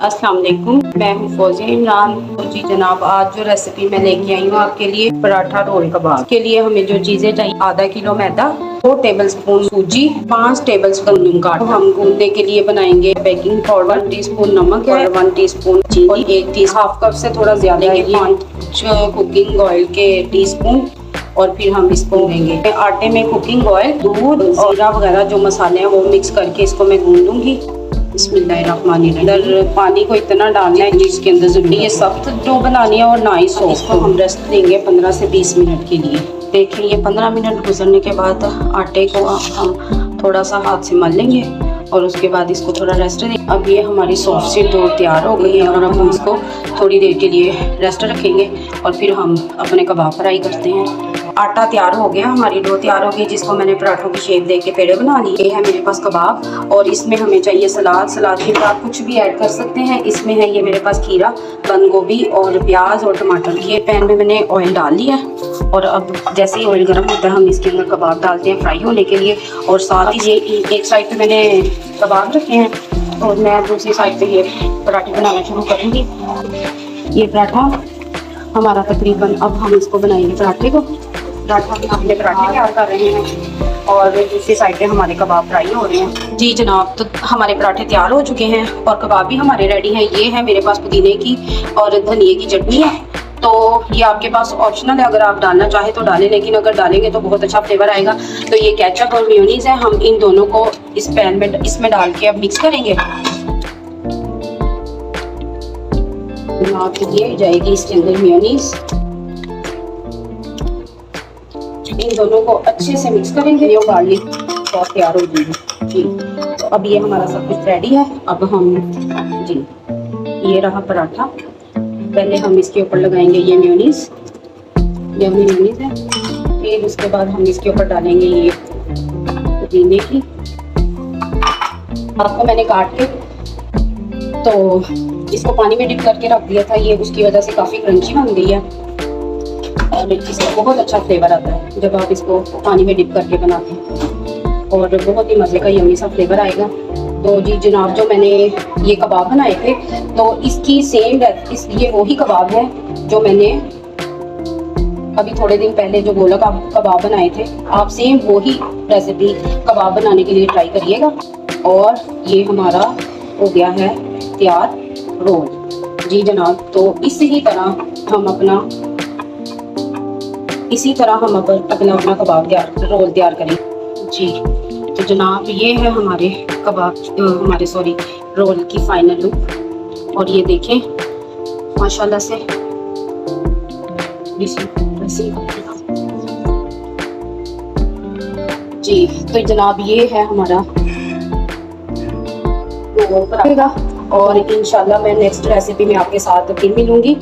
अस्सलाम वालेकुम, मैं हूँ फौजिया इमरान। तो जी जनाब, आज जो रेसिपी मैं लेके आई हूँ आपके लिए पराठा रोल कबाब के लिए हमें जो चीज़ें चाहिए, आधा किलो मैदा, 2 टेबलस्पून सूजी, 5 टेबलस्पून गंदम का। तो हम गूंदने के लिए बनाएंगे बेकिंग पाउडर, 1 टीस्पून नमक है, 1 टीस्पून चीनी, 1 टी हाफ कप से थोड़ा ज्यादा, 5 कुकिंग ऑयल के टीस्पून, और फिर हम इसको गूंदेंगे। आटे में कुकिंग ऑयल, दूध, जीरा वगैरह जो मसाले हैं वो मिक्स करके इसको मैं गूंदूंगी। बिस्मिल्लाहिर्रहमानिर्रहीम। पानी को इतना डालना है जिसके अंदर जरूरी है, सख्त डो बनानी है और ना ही सॉफ्ट। इसको हम रेस्ट देंगे 15 से 20 मिनट के लिए। देखिए ये 15 मिनट गुजरने के बाद आटे को हम थोड़ा सा हाथ से मल लेंगे और उसके बाद इसको थोड़ा रेस्ट देंगे। अब ये हमारी सॉफ्ट सी डो तैयार हो गई है और अब हम इसको थोड़ी देर के लिए रेस्ट रखेंगे और फिर हम अपने कबाब फ्राई करते हैं। आटा तैयार हो गया, हमारी डो तैयार हो गई, जिसको मैंने पराठों की शेप दे के पेड़े बना लिए। ये है मेरे पास कबाब और इसमें हमें चाहिए सलाद। सलाद के बाद कुछ भी ऐड कर सकते हैं। इसमें है ये मेरे पास खीरा, बंद गोभी और प्याज और टमाटर। ये पैन में मैंने ऑयल डाल लिया और अब जैसे ही ऑयल गर्म होता है हम इसके अंदर कबाब डालते हैं फ्राई होने के लिए। और साथ ही ये एक साइड पे मैंने कबाब रखे हैं और मैं दूसरी साइड पे ये पराठे बनाना शुरू करूँगी। ये पराठा हमारा तकरीबन, अब हम इसको बनाएंगे पराठे को। पराठा हम अपने पराठे तैयार कर रहे हैं और दूसरी साइड पे हमारे कबाब फ्राई हो रहे हैं। जी जनाब, तो हमारे पराठे तैयार हो चुके हैं और कबाब भी हमारे रेडी हैं। ये है मेरे पास पुदीने की और धनिए की चटनी है। तो ये आपके पास ऑप्शनल है, अगर आप डालना चाहे तो डालें, लेकिन अगर डालेंगे तो बहुत अच्छा फ्लेवर आएगा। तो ये केचप और मेयोनीज है, हम इन दोनों को इस पैन में इसमें डाल के अब मिक्स करेंगे। ये जाएगी इसके अंदर मेयोनीज, इन दोनों को अच्छे से मिक्स करेंगे। ये गार्लिक सॉस तैयार हो जाएगी जी। तो अब ये हमारा सब कुछ रेडी है। अब हम जी, ये रहा पराठा। पहले हम इसके ऊपर लगाएंगे ये मेयोनीज, ये मेयोनीज है। फिर उसके बाद हम इसके ऊपर डालेंगे ये पुदीने की। आपको मैंने काट के तो इसको पानी में डिप करके रख दिया था, ये उसकी वजह से काफ़ी क्रंची बन गई है और इसका बहुत अच्छा फ्लेवर आता है जब आप इसको पानी में डिप करके बनाते हैं और बहुत ही मज़े का यम्मी सा फ्लेवर आएगा। तो जी जनाब, जो मैंने ये कबाब बनाए थे तो इसकी सेम ये वही कबाब है जो मैंने अभी थोड़े दिन पहले जो गोला कबाब बनाए थे। आप सेम वही रेसिपी कबाब बनाने के लिए ट्राई करिएगा। और ये हमारा हो गया है तैयार रोल। जी जनाब, तो इसी तरह हम अपना अपना कबाब रोल तैयार करें जी। तो जनाब, ये है हमारे रोल की फाइनल लुक। और ये देखें माशाल्लाह से जी। तो जनाब, ये है हमारा रोल और इंशाल्लाह मैं नेक्स्ट रेसिपी में आपके साथ फिर मिलूंगी।